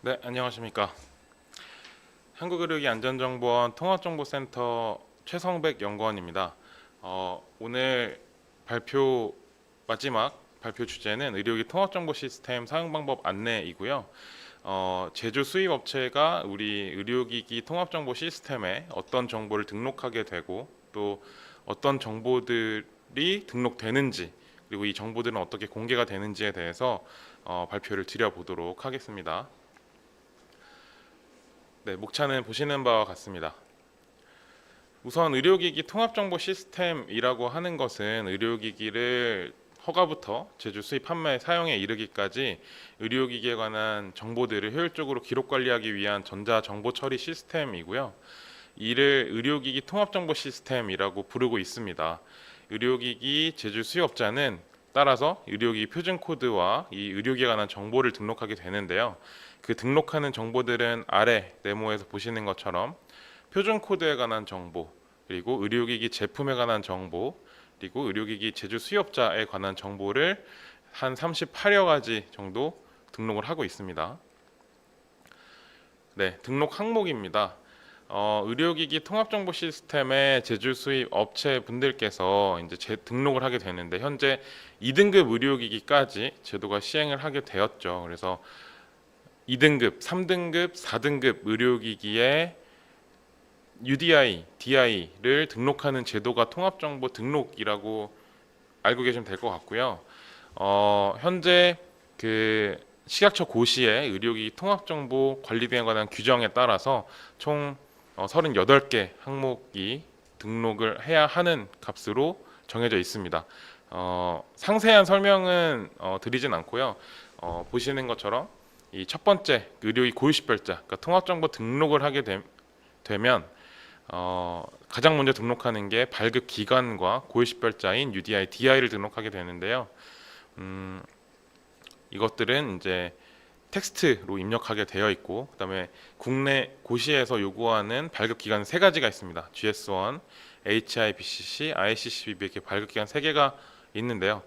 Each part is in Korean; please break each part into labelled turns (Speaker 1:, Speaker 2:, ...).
Speaker 1: 네, 안녕하십니까. 한국의료기안전정보원 통합정보센터 최성백 연구원입니다. 오늘 마지막 발표 주제는 의료기 통합정보 시스템 사용 방법 안내이고요. 제조 수입 업체가 우리 의료기기 통합정보 시스템에 어떤 정보를 등록하게 되고 또 어떤 정보들이 등록되는지, 그리고 이 정보들은 어떻게 공개가 되는지에 대해서 발표를 드려보도록 하겠습니다. 네, 목차는 보시는 바와 같습니다. 우선 의료기기 통합정보 시스템이라고 하는 것은 의료기기를 허가부터 제조, 수입, 판매, 사용에 이르기까지 의료기기에 관한 정보들을 효율적으로 기록 관리하기 위한 전자정보 처리 시스템이고요. 이를 의료기기 통합정보 시스템이라고 부르고 있습니다. 의료기기 제조 수요업자는 따라서 의료기기 표준 코드와 이 의료기기에 관한 정보를 등록하게 되는데요. 그 등록하는 정보들은 아래 네모에서 보시는 것처럼 표준 코드에 관한 정보, 그리고 의료기기 제품에 관한 정보, 그리고 의료기기 제조 수요업자에 관한 정보를 한 38여 가지 정도 등록을 하고 있습니다. 네, 등록 항목입니다. 의료기기 통합정보 시스템의 제조 수입 업체 분들께서 이제 등록을 하게 되는데, 현재 2등급 의료기기까지 제도가 시행을 하게 되었죠. 그래서 2등급, 3등급, 4등급 의료기기에 UDI, DI를 등록하는 제도가 통합정보 등록이라고 알고 계시면 될 것 같고요. 현재 그 식약처 고시의 의료기기 통합정보 관리 등에 관한 규정에 따라서 총 38개 항목이 등록을 해야 하는 값으로 정해져 있습니다. 상세한 설명은 드리진 않고요. 보시는 것처럼 이 첫 번째 의료기 고유식별자, 그러니까 통합정보 등록을 하게 되면 가장 먼저 등록하는 게 발급 기관과 고유식별자인 UDI, DI를 등록하게 되는데요. 이것들은 이제 텍스트로 입력하게 되어 있고, 그다음에 국내 고시에서 요구하는 발급 기관은 세 가지가 있습니다. GS1, HIBCC, ICCB 이렇게 발급 기관 세 개가 있는데요.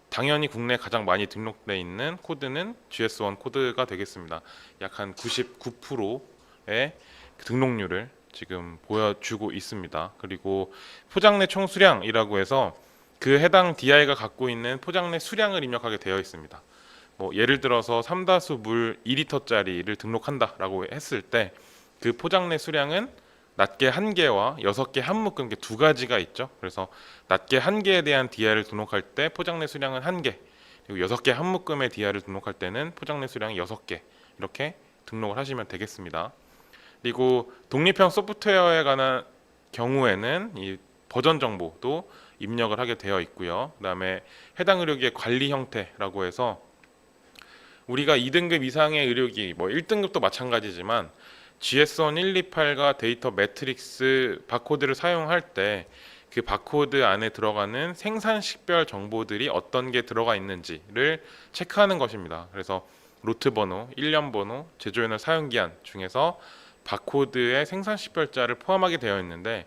Speaker 1: 당연히 국내 가장 많이 등록돼 있는 코드는 GS1 코드가 되겠습니다. 약 한 99%의 등록률을 지금 보여주고 있습니다. 그리고 포장내 총수량이라고 해서 그 해당 DI가 갖고 있는 포장내 수량을 입력하게 되어 있습니다. 예를 들어서 삼다수 물 2리터짜리를 등록한다라고 했을 때 그 포장내 수량은 낱개 1개와 6개 한 묶음, 두 가지가 있죠. 그래서 낱개 1개에 대한 DI를 등록할 때 포장내 수량은 1개, 그리고 6개 한 묶음의 DI를 등록할 때는 포장내 수량이 6개, 이렇게 등록을 하시면 되겠습니다. 그리고 독립형 소프트웨어에 관한 경우에는 이 버전 정보도 입력을 하게 되어 있고요. 그다음에 해당 의료기의 관리 형태라고 해서 우리가 2등급 이상의 의료기, 1등급도 마찬가지지만 GS1 128과 데이터 매트릭스 바코드를 사용할 때 그 바코드 안에 들어가는 생산 식별 정보들이 어떤 게 들어가 있는지를 체크하는 것입니다. 그래서 로트 번호, 일련 번호, 제조연료 사용기한 중에서 바코드의 생산 식별자를 포함하게 되어 있는데,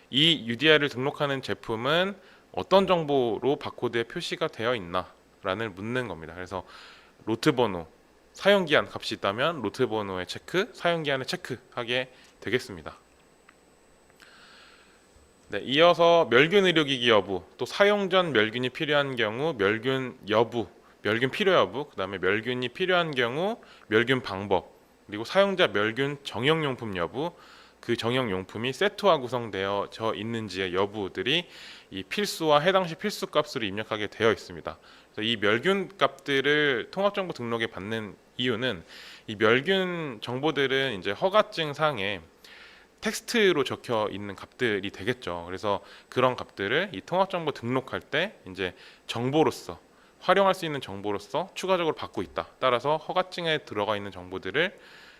Speaker 1: 이 UDI를 등록하는 제품은 어떤 정보로 바코드에 표시가 되어 있나라는 묻는 겁니다. 그래서 로트 번호, 사용기한 값이 있다면 로트 번호의 체크, 사용기한의 체크하게 되겠습니다. 네, 이어서 멸균 의료기기 여부, 또 사용 전 멸균이 필요한 경우 멸균 여부, 멸균 필요 여부, 그다음에 멸균이 필요한 경우 멸균 방법, 그리고 사용자 멸균 정형용품 여부, 그 정형용품이 세트화 구성되어 있는지의 여부들이 이 필수와 해당시 필수 값으로 입력하게 되어 있습니다. 그래서 이 멸균 값들을 통합정보 등록에 받는 이유는, 이 멸균 정보들은 이제 허가증 상에 텍스트로 적혀 있는 값들이 되겠죠. 그래서 그런 값들을 이 통합정보 등록할 때 이제 정보로서, 활용할 수 있는 정보로서 추가적으로 받고 있다. 따라서 허가증에 들어가 있는 정보들을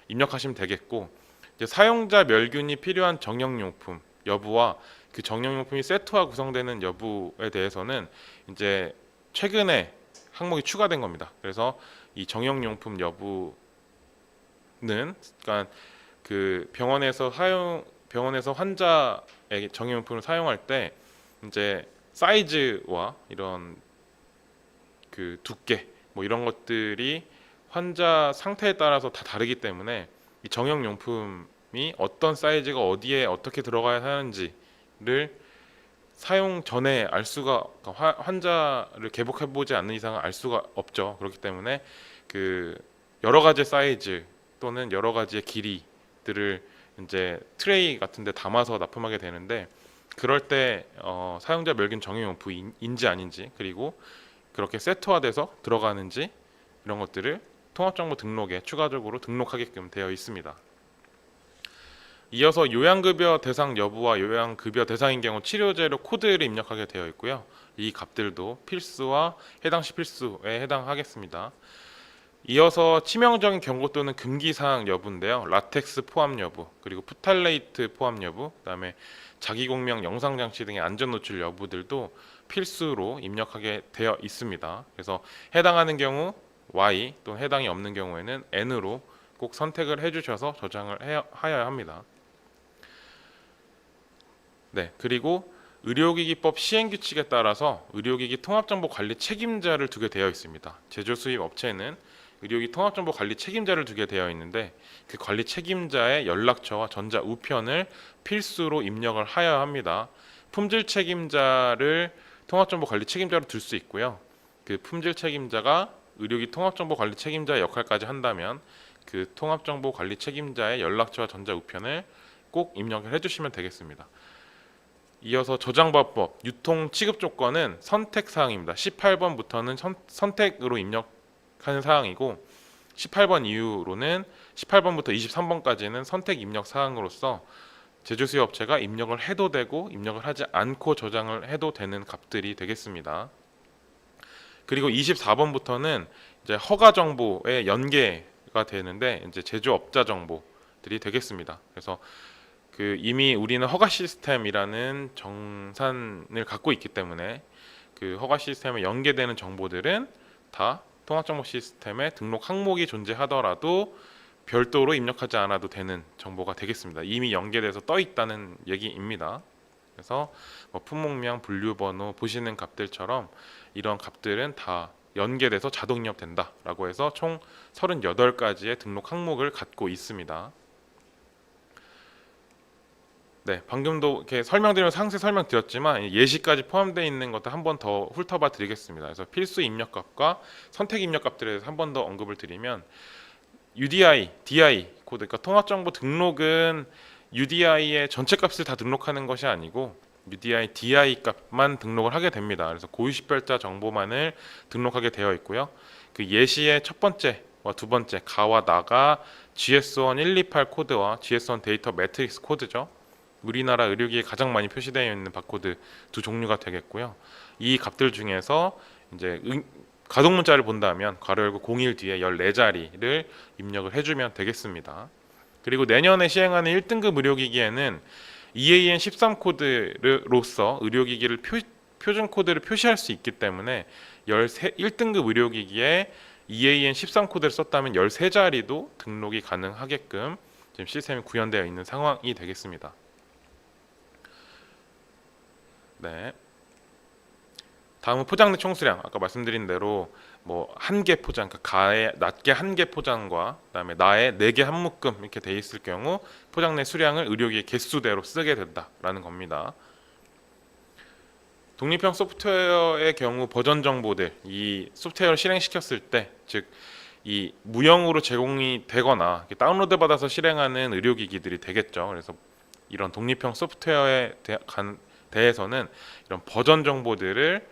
Speaker 1: 입력하시면 되겠고, 이제 사용자 멸균이 필요한 정형용품 여부와 그 정형용품이 세트화 구성되는 여부에 대해서는 이제 최근에 항목이 추가된 겁니다. 그래서 이 정형용품 여부는, 그러니까 그 병원에서 환자에게 정형용품을 사용할 때 이제 사이즈와 이런 그 두께 이런 것들이 환자 상태에 따라서 다 다르기 때문에 이 정형용품이 어떤 사이즈가 어디에 어떻게 들어가야 하는지를 사용 전에 알 수가, 그러니까 환자를 개복해 보지 않는 이상은 알 수가 없죠. 그렇기 때문에 그 여러 가지 사이즈 또는 여러 가지의 길이들을 이제 트레이 같은 데 담아서 납품하게 되는데, 그럴 때 사용자 멸균 정형용품인지 아닌지, 그리고 그렇게 세트화돼서 들어가는지, 이런 것들을 통합정보 등록에 추가적으로 등록하게끔 되어 있습니다. 이어서 요양급여 대상 여부와 요양급여 대상인 경우 치료재료 코드를 입력하게 되어 있고요. 이 값들도 필수와 해당 시 필수에 해당하겠습니다. 이어서 치명적인 경고 또는 금기사항 여부인데요. 라텍스 포함 여부, 그리고 프탈레이트 포함 여부, 그다음에 자기공명 영상장치 등의 안전노출 여부들도 필수로 입력하게 되어 있습니다. 그래서 해당하는 경우 Y, 또는 해당이 없는 경우에는 N으로 꼭 선택을 해주셔서 저장을 하여야 합니다. 네, 그리고 의료기기법 시행규칙에 따라서 의료기기 통합정보관리 책임자를 두게 되어 있습니다. 제조 수입 업체는 의료기기 통합정보관리 책임자를 두게 되어 있는데, 그 관리 책임자의 연락처와 전자 우편을 필수로 입력을 하여야 합니다. 품질 책임자를 통합정보관리 책임자로 둘 수 있고요. 그 품질 책임자가 의료기기 통합정보관리 책임자의 역할까지 한다면 그 통합정보관리 책임자의 연락처와 전자 우편을 꼭 입력을 해주시면 되겠습니다. 이어서 저장방법, 유통 취급 조건은 선택 사항입니다. 18번부터는 선택으로 입력하는 사항이고, 18번 이후로는 18번부터 23번까지는 선택 입력 사항으로서 제조 수입 업체가 입력을 해도 되고 입력을 하지 않고 저장을 해도 되는 값들이 되겠습니다. 그리고 24번부터는 이제 허가 정보의 연계가 되는데, 이제 제조업자 정보들이 되겠습니다. 그래서 그 이미 우리는 허가 시스템이라는 정산을 갖고 있기 때문에 그 허가 시스템에 연계되는 정보들은 다 통합정보 시스템에 등록 항목이 존재하더라도 별도로 입력하지 않아도 되는 정보가 되겠습니다. 이미 연계돼서 떠 있다는 얘기입니다. 그래서 뭐 품목명, 분류번호 보시는 값들처럼 이런 값들은 다 연계돼서 자동 입력된다라고 해서 총 38가지의 등록 항목을 갖고 있습니다. 네, 방금도 이렇게 설명드리면서 상세 설명드렸지만 예시까지 포함되어 있는 것도 한 번 더 훑어봐 드리겠습니다. 그래서 필수 입력값과 선택 입력값들에 대해서 한 번 더 언급을 드리면, UDI, DI 코드, 그러니까 통합정보 등록은 UDI의 전체 값을 다 등록하는 것이 아니고 UDI, DI 값만 등록을 하게 됩니다. 그래서 고유식별자 정보만을 등록하게 되어 있고요. 그 예시의 첫 번째와 두 번째 가와 나가 GS1 128 코드와 GS1 데이터 매트릭스 코드죠. 우리나라 의료기에 가장 많이 표시되어 있는 바코드 두 종류가 되겠고요. 이 값들 중에서 이제 가동 문자를 본다면 괄호 열고 01 뒤에 14자리를 입력을 해주면 되겠습니다. 그리고 내년에 시행하는 1등급 의료기기에는 EAN 13 코드로서 의료기기를 표준 코드를 표시할 수 있기 때문에 1등급 의료기기에 EAN 13 코드를 썼다면 13자리도 등록이 가능하게끔 지금 시스템이 구현되어 있는 상황이 되겠습니다. 네. 다음은 포장 내 총수량. 아까 말씀드린 대로 뭐 한 개 포장, 그러니까 가의 낱개 한 개 포장과 그다음에 나의 4개 한 묶음 이렇게 돼 있을 경우 포장 내 수량을 의료기의 개수대로 쓰게 된다라는 겁니다. 독립형 소프트웨어의 경우 버전 정보들, 이 소프트웨어를 실행시켰을 때, 즉 이 무형으로 제공이 되거나 다운로드 받아서 실행하는 의료기기들이 되겠죠. 그래서 이런 독립형 소프트웨어에 대해서는 이런 버전 정보들을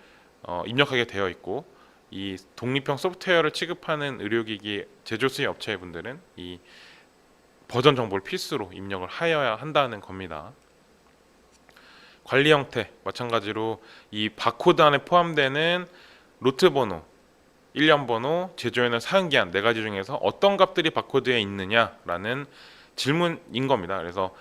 Speaker 1: 입력하게 되어 있고, 이 독립형 소프트웨어를 취급하는 의료기기 제조 수입 업체분들은 이 버전 정보를 필수로 입력을 하여야 한다는 겁니다. 관리 형태 마찬가지로 이 바코드 안에 포함되는 로트 번호, 일련 번호, 제조연의 사용기한 4가지 중에서 어떤 값들이 바코드에 있느냐라는 질문인 겁니다. 그래서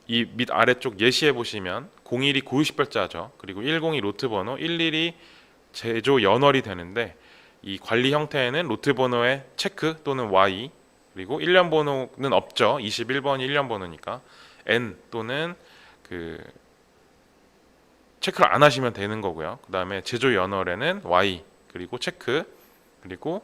Speaker 1: 이 밑 아래쪽 예시해 보시면 01이 고유식별자죠. 그리고 102 로트 번호, 11이 제조 연월이 되는데, 이 관리 형태에는 로트 번호의 체크 또는 Y, 그리고 일련 번호는 없죠. 21번이 일련 번호니까 N 또는 그 체크를 안 하시면 되는 거고요. 그 다음에 제조 연월에는 Y, 그리고 체크, 그리고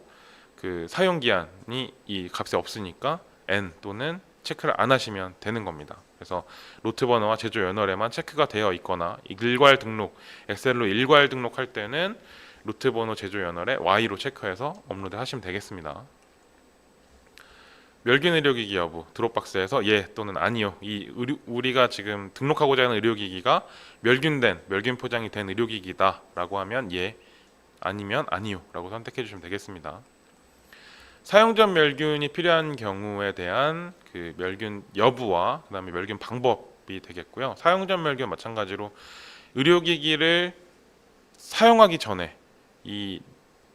Speaker 1: 그 사용 기한이 이 값에 없으니까 N 또는 체크를 안 하시면 되는 겁니다. 그래서 로트 번호와 제조 연월에만 체크가 되어 있거나 일괄 등록, 엑셀로 일괄 등록할 때는 로트 번호 제조 연월에 Y로 체크해서 업로드 하시면 되겠습니다. 멸균 의료기기 여부, 드롭박스에서 예 또는 아니요. 우리가 지금 등록하고자 하는 의료기기가 멸균 포장이 된 의료기기다 라고 하면 예, 아니면 아니요 라고 선택해 주시면 되겠습니다. 사용 전 멸균이 필요한 경우에 대한 그 멸균 여부와 그 다음에 멸균 방법이 되겠고요. 사용 전 멸균 마찬가지로 의료기기를 사용하기 전에 이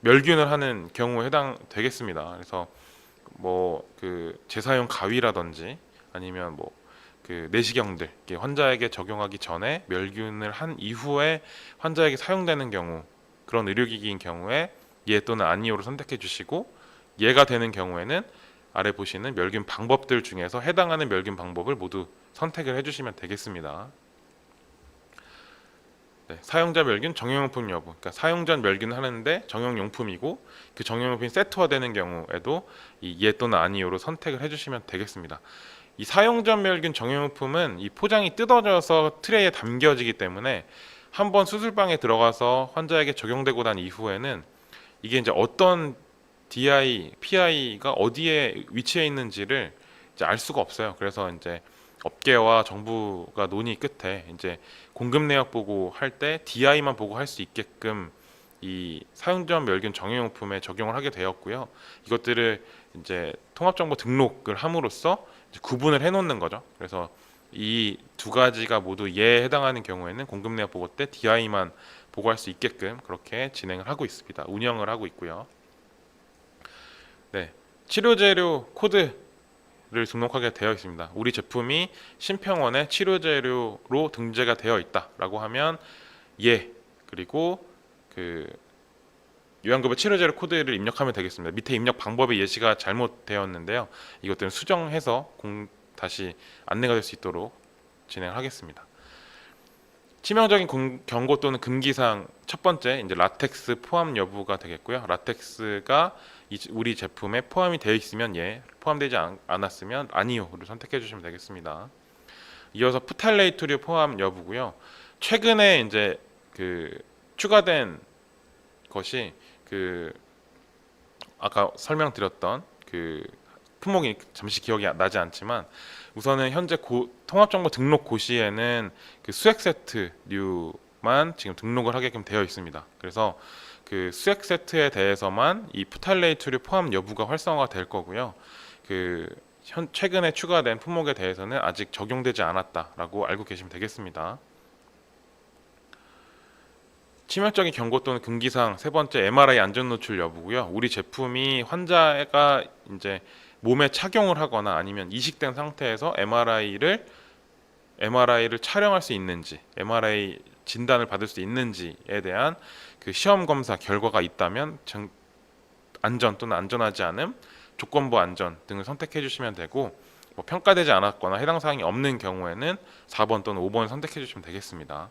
Speaker 1: 멸균을 하는 경우에 해당되겠습니다. 그래서 뭐 그 재사용 가위라든지 아니면 뭐 그 내시경들 환자에게 적용하기 전에 멸균을 한 이후에 환자에게 사용되는 경우, 그런 의료기기인 경우에 예 또는 아니요를 선택해 주시고, 예가 되는 경우에는 아래 보시는 멸균 방법들 중에서 해당하는 멸균 방법을 모두 선택을 해주시면 되겠습니다. 네, 사용자 멸균 정형용품 여부, 그러니까 사용 전 멸균을 하는데 정형용품이고 그 정형용품이 세트화되는 경우에도 이 예 또는 아니요로 선택을 해주시면 되겠습니다. 이 사용 전 멸균 정형용품은 이 포장이 뜯어져서 트레이에 담겨지기 때문에 한번 수술방에 들어가서 환자에게 적용되고 난 이후에는 이게 이제 어떤 DI, PI가 어디에 위치해 있는지를 이제 알 수가 없어요. 그래서 이제 업계와 정부가 논의 끝에 이제 공급 내역 보고 할 때 DI만 보고 할 수 있게끔 이 사용 전 멸균 정형용품에 적용을 하게 되었고요. 이것들을 이제 통합정보 등록을 함으로써 이제 구분을 해놓는 거죠. 그래서 이 두 가지가 모두 예에 해당하는 경우에는 공급 내역 보고 때 DI만 보고할 수 있게끔 그렇게 진행을 하고 있습니다. 운영을 하고 있고요. 네, 치료재료 코드를 등록하게 되어 있습니다. 우리 제품이 심평원의 치료재료로 등재가 되어 있다라고 하면 예, 그리고 그 요양급여 치료재료 코드를 입력하면 되겠습니다. 밑에 입력 방법이 예시가 잘못되었는데요. 이것들은 수정해서 다시 안내가 될 수 있도록 진행하겠습니다. 치명적인 경고 또는 금기사항, 첫 번째 이제 라텍스 포함 여부가 되겠고요. 라텍스가 우리 제품에 포함이 되어 있으면 예, 포함되지 않았으면 아니요를 선택해 주시면 되겠습니다. 이어서 프탈레이토류 포함 여부고요. 최근에 이제 그 추가된 것이 그 아까 설명드렸던 그 품목이 잠시 기억이 나지 않지만 우선은 현재 통합정보 등록 고시에는 그 수액 세트류만 지금 등록을 하게끔 되어 있습니다. 그래서 그 수액 세트에 대해서만 이 프탈레이토류 포함 여부가 활성화가 될 거고요. 그 최근에 추가된 품목에 대해서는 아직 적용되지 않았다라고 알고 계시면 되겠습니다. 치명적인 경고 또는 금기사항, 세 번째 MRI 안전 노출 여부고요. 우리 제품이 환자가 이제 몸에 착용을 하거나 아니면 이식된 상태에서 MRI를 촬영할 수 있는지, MRI 진단을 받을 수 있는지에 대한 그 시험 검사 결과가 있다면 안전 또는 안전하지 않음, 조건부 안전 등을 선택해 주시면 되고, 뭐 평가되지 않았거나 해당 사항이 없는 경우에는 4번 또는 5번 선택해 주시면 되겠습니다.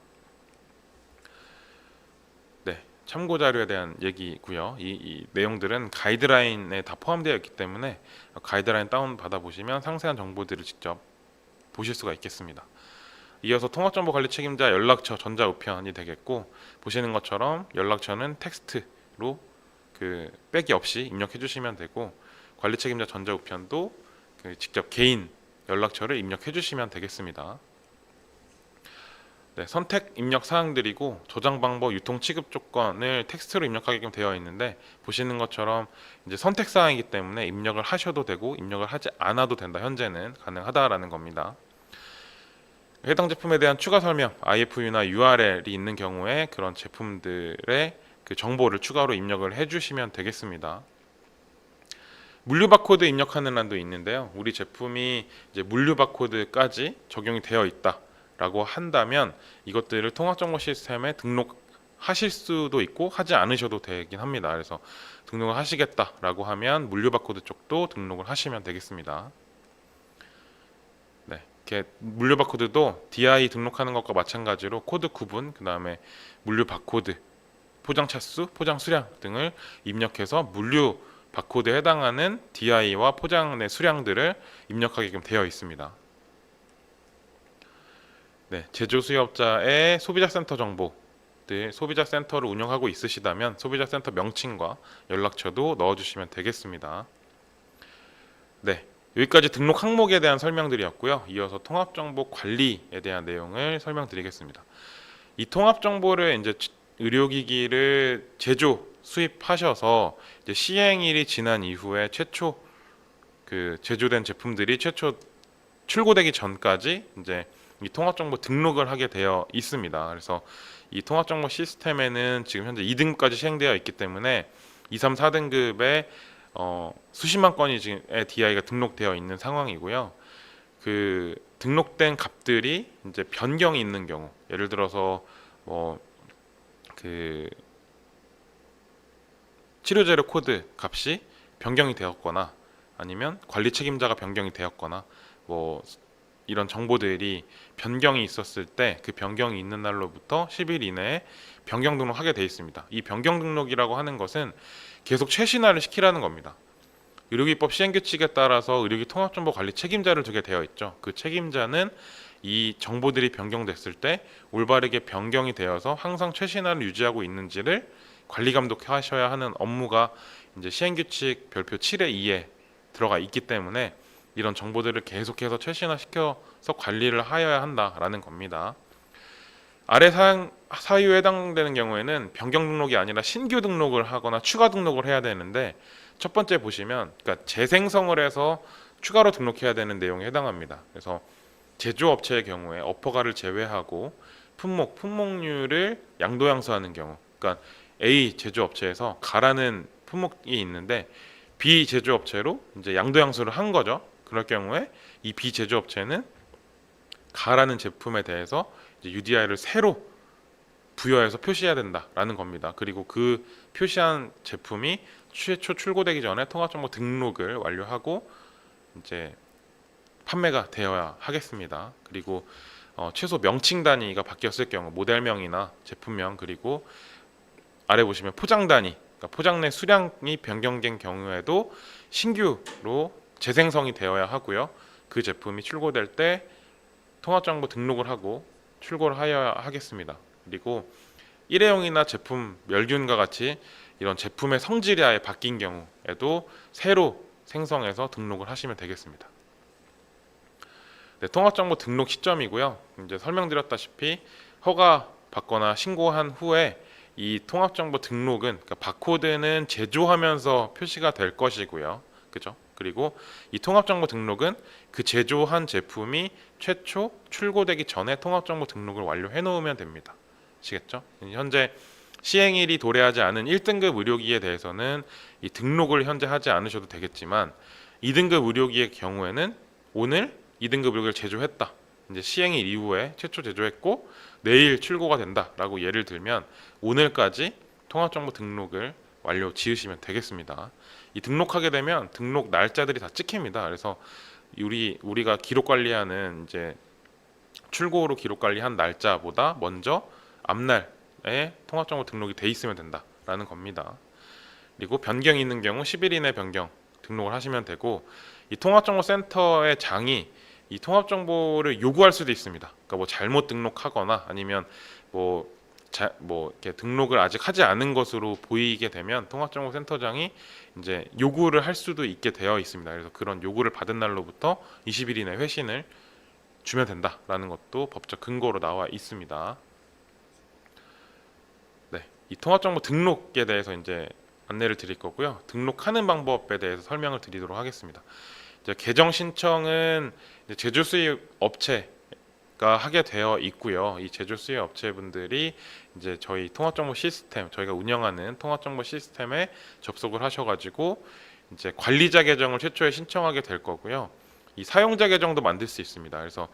Speaker 1: 네, 참고 자료에 대한 얘기고요. 이 내용들은 가이드라인에 다 포함되어 있기 때문에 가이드라인 다운 받아 보시면 상세한 정보들을 직접 보실 수가 있겠습니다. 이어서 통합정보관리 책임자 연락처 전자우편이 되겠고, 보시는 것처럼 연락처는 텍스트로 그 빼기 없이 입력해 주시면 되고, 관리 책임자 전자우편도 그 직접 개인 연락처를 입력해 주시면 되겠습니다. 네, 선택 입력 사항들이고 저장 방법, 유통 취급 조건을 텍스트로 입력하게끔 되어 있는데, 보시는 것처럼 이제 선택 사항이기 때문에 입력을 하셔도 되고 입력을 하지 않아도 된다. 현재는 가능하다라는 겁니다. 해당 제품에 대한 추가 설명, IFU나 URL이 있는 경우에 그런 제품들의 그 정보를 추가로 입력을 해주시면 되겠습니다. 물류 바코드 입력하는 란도 있는데요. 우리 제품이 이제 물류 바코드까지 적용이 되어 있다라고 한다면 이것들을 통합정보 시스템에 등록하실 수도 있고 하지 않으셔도 되긴 합니다. 그래서 등록을 하시겠다라고 하면 물류 바코드 쪽도 등록을 하시면 되겠습니다. 이렇게 물류 바코드도 DI 등록하는 것과 마찬가지로 코드 구분, 그 다음에 물류 바코드, 포장 차수, 포장 수량 등을 입력해서 물류 바코드에 해당하는 DI와 포장 내 수량들을 입력하게끔 되어 있습니다. 네, 제조 수요업자의 소비자 센터 정보들, 소비자 센터를 운영하고 있으시다면 소비자 센터 명칭과 연락처도 넣어주시면 되겠습니다. 네, 여기까지 등록 항목에 대한 설명들이었고요. 이어서 통합정보 관리에 대한 내용을 설명드리겠습니다. 이 통합정보를 이제 의료기기를 제조 수입하셔서 이제 시행일이 지난 이후에 최초 제조된 제품들이 최초 출고되기 전까지 이제 이 통합정보 등록을 하게 되어 있습니다. 그래서 이 통합정보 시스템에는 지금 현재 2등급까지 시행되어 있기 때문에 2, 3, 4등급에 수십만 건의 DI가 등록되어 있는 상황이고요. 그 등록된 값들이 이제 변경이 있는 경우, 예를 들어서 그 치료재료 코드 값이 변경이 되었거나 아니면 관리 책임자가 변경이 되었거나 이런 정보들이 변경이 있었을 때 그 변경이 있는 날로부터 10일 이내에 변경 등록하게 되어 있습니다. 이 변경 등록이라고 하는 것은 계속 최신화를 시키라는 겁니다. 의료기법 시행규칙에 따라서 의료기 통합정보 관리 책임자를 두게 되어 있죠. 그 책임자는 이 정보들이 변경됐을 때 올바르게 변경이 되어서 항상 최신화를 유지하고 있는지를 관리 감독하셔야 하는 업무가 이제 시행규칙 별표 7의 2에 들어가 있기 때문에 이런 정보들을 계속해서 최신화시켜서 관리를 하여야 한다라는 겁니다. 아래 사유에 해당되는 경우에는 변경 등록이 아니라 신규 등록을 하거나 추가 등록을 해야 되는데 첫 번째 보시면 그러니까 재생성을 해서 추가로 등록해야 되는 내용에 해당합니다. 그래서 제조업체의 경우에 어퍼가를 제외하고 품목류를 양도양수하는 경우, 그러니까 A 제조업체에서 가라는 품목이 있는데 B 제조업체로 이제 양도양수를 한 거죠. 그럴 경우에 이 B 제조업체는 가라는 제품에 대해서 이제 UDI를 새로 부여해서 표시해야 된다라는 겁니다. 그리고 그 표시한 제품이 최초 출고되기 전에 통합정보 등록을 완료하고 이제 판매가 되어야 하겠습니다. 그리고 최소 명칭 단위가 바뀌었을 경우 모델명이나 제품명, 그리고 아래 보시면 포장 단위, 그러니까 포장 내 수량이 변경된 경우에도 신규로 재생성이 되어야 하고요. 그 제품이 출고될 때 통합정보 등록을 하고 출고를 하여야 하겠습니다. 그리고 일회용이나 제품 멸균과 같이 이런 제품의 성질이 아예 바뀐 경우에도 새로 생성해서 등록을 하시면 되겠습니다. 네, 통합정보 등록 시점이고요. 이제 설명드렸다시피 허가 받거나 신고한 후에 이 통합정보 등록은, 그러니까 바코드는 제조하면서 표시가 될 것이고요. 그죠? 그리고 이 통합정보 등록은 그 제조한 제품이 최초 출고되기 전에 통합정보 등록을 완료해 놓으면 됩니다. 아시겠죠? 현재 시행일이 도래하지 않은 1등급 의료기에 대해서는 이 등록을 현재 하지 않으셔도 되겠지만 2등급 의료기의 경우에는 오늘 2등급 의료기를 제조했다. 이제 시행일 이후에 최초 제조했고 내일 출고가 된다라고 예를 들면 오늘까지 통합정보 등록을 완료 지으시면 되겠습니다. 이 등록하게 되면 등록 날짜들이 다 찍힙니다. 그래서 우리가 기록 관리하는 이제 출고로 기록 관리한 날짜보다 먼저 앞날에 통합정보 등록이 돼 있으면 된다라는 겁니다. 그리고 변경이 있는 경우 10일 이내 변경 등록을 하시면 되고, 이 통합정보 센터의 장이 이 통합정보를 요구할 수도 있습니다. 그러니까 잘못 등록하거나 아니면 이렇게 등록을 아직 하지 않은 것으로 보이게 되면 통합정보센터장이 이제 요구를 할 수도 있게 되어 있습니다. 그래서 그런 요구를 받은 날로부터 20일 이내 회신을 주면 된다라는 것도 법적 근거로 나와 있습니다. 네, 이 통합정보 등록에 대해서 이제 안내를 드릴 거고요. 등록하는 방법에 대해서 설명을 드리도록 하겠습니다. 이제 계정 신청은 이제 제조 수입 업체가 하게 되어 있고요. 이 제조 수입 업체분들이 이제 저희 통합정보 시스템, 저희가 운영하는 통합정보 시스템에 접속을 하셔가지고 이제 관리자 계정을 최초에 신청하게 될 거고요. 이 사용자 계정도 만들 수 있습니다. 그래서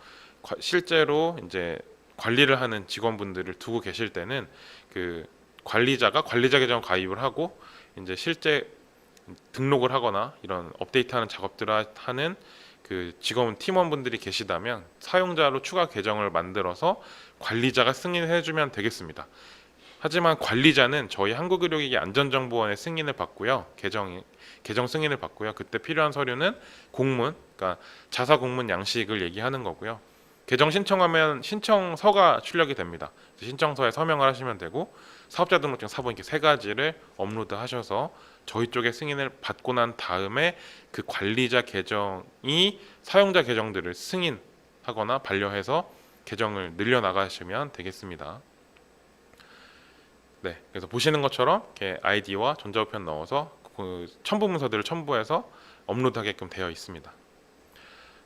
Speaker 1: 실제로 이제 관리를 하는 직원분들을 두고 계실 때는 그 관리자가 관리자 계정 가입을 하고 이제 실제 등록을 하거나 이런 업데이트하는 작업들을 하는 그 팀원분들이 계시다면 사용자로 추가 계정을 만들어서 관리자가 승인해 주면 되겠습니다. 하지만 관리자는 저희 한국의료기기 안전정보원의 승인을 받고요. 계정 승인을 받고요. 그때 필요한 서류는 공문, 그러니까 자사 공문 양식을 얘기하는 거고요. 계정 신청하면 신청서가 출력이 됩니다. 신청서에 서명을 하시면 되고 사업자 등록증 사본 이렇게 세 가지를 업로드하셔서 저희 쪽에 승인을 받고 난 다음에 그 관리자 계정이 사용자 계정들을 승인하거나 반려해서 계정을 늘려나가시면 되겠습니다. 네, 그래서 보시는 것처럼 이렇게 아이디와 전자우편 넣어서 그 첨부 문서들을 첨부해서 업로드하게끔 되어 있습니다.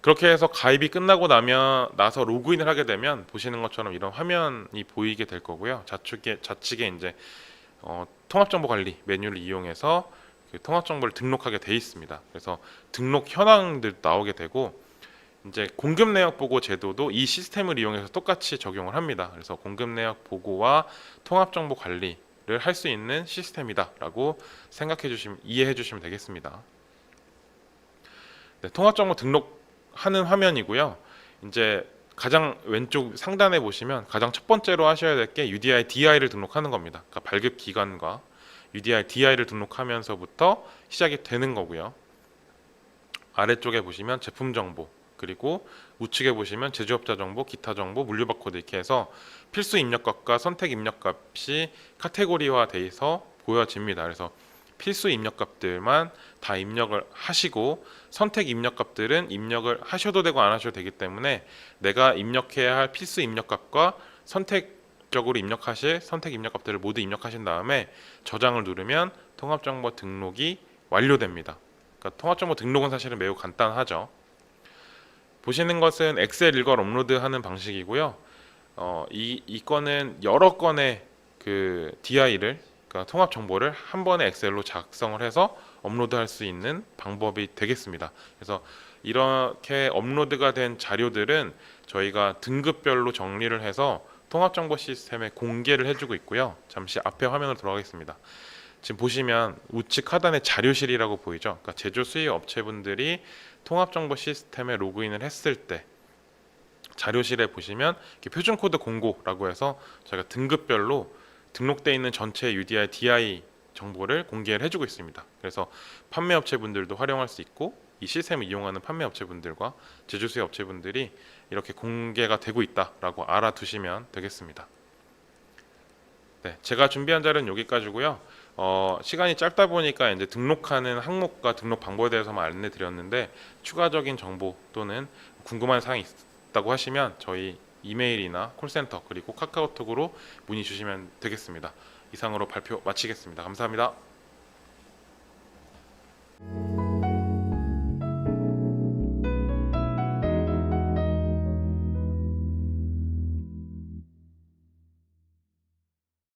Speaker 1: 그렇게 해서 가입이 끝나고 나서 로그인을 하게 되면 보시는 것처럼 이런 화면이 보이게 될 거고요. 좌측에 이제 통합정보관리 메뉴를 이용해서 그 통합정보를 등록하게 돼 있습니다. 그래서 등록 현황들 나오게 되고 이제 공급내역 보고 제도도 이 시스템을 이용해서 똑같이 적용을 합니다. 그래서 공급내역 보고와 통합정보 관리를 할 수 있는 시스템이다라고 이해해 주시면 되겠습니다. 네, 통합정보 등록하는 화면이고요. 이제 가장 왼쪽 상단에 보시면 가장 첫 번째로 하셔야 될 게 UDI DI를 등록하는 겁니다. 그러니까 발급 기관과 UDI DI를 등록하면서부터 시작이 되는 거고요. 아래쪽에 보시면 제품 정보, 그리고 우측에 보시면 제조업자 정보, 기타 정보, 물류 바코드 이렇게 해서 필수 입력값과 선택 입력값이 카테고리화 돼서 보여집니다. 그래서 필수 입력값들만 다 입력을 하시고 선택 입력값들은 입력을 하셔도 되고 안 하셔도 되기 때문에 내가 입력해야 할 필수 입력값과 선택적으로 입력하실 선택 입력값들을 모두 입력하신 다음에 저장을 누르면 통합정보 등록이 완료됩니다. 그러니까 통합정보 등록은 사실은 매우 간단하죠. 보시는 것은 엑셀 일괄 업로드하는 방식이고요. 이 건은 여러 건의 그 DI를 그러니까 통합 정보를 한 번에 엑셀로 작성을 해서 업로드할 수 있는 방법이 되겠습니다. 그래서 이렇게 업로드가 된 자료들은 저희가 등급별로 정리를 해서 통합정보 시스템에 공개를 해주고 있고요. 잠시 앞에 화면으로 돌아가겠습니다. 지금 보시면 우측 하단에 자료실이라고 보이죠. 그러니까 제조 수입 업체분들이 통합정보 시스템에 로그인을 했을 때 자료실에 보시면 표준 코드 공고라고 해서 저희가 등급별로 등록되어 있는 전체 UDI, DI 정보를 공개를 해주고 있습니다. 그래서 판매 업체분들도 활용할 수 있고 이 시스템을 이용하는 판매 업체분들과 제조 수입 업체분들이 이렇게 공개가 되고 있다라고 알아두시면 되겠습니다. 네, 제가 준비한 자료는 여기까지고요. 시간이 짧다 보니까 이제 등록하는 항목과 등록 방법에 대해서만 안내드렸는데 추가적인 정보 또는 궁금한 사항이 있다고 하시면 저희 이메일이나 콜센터 그리고 카카오톡으로 문의 주시면 되겠습니다. 이상으로 발표 마치겠습니다. 감사합니다.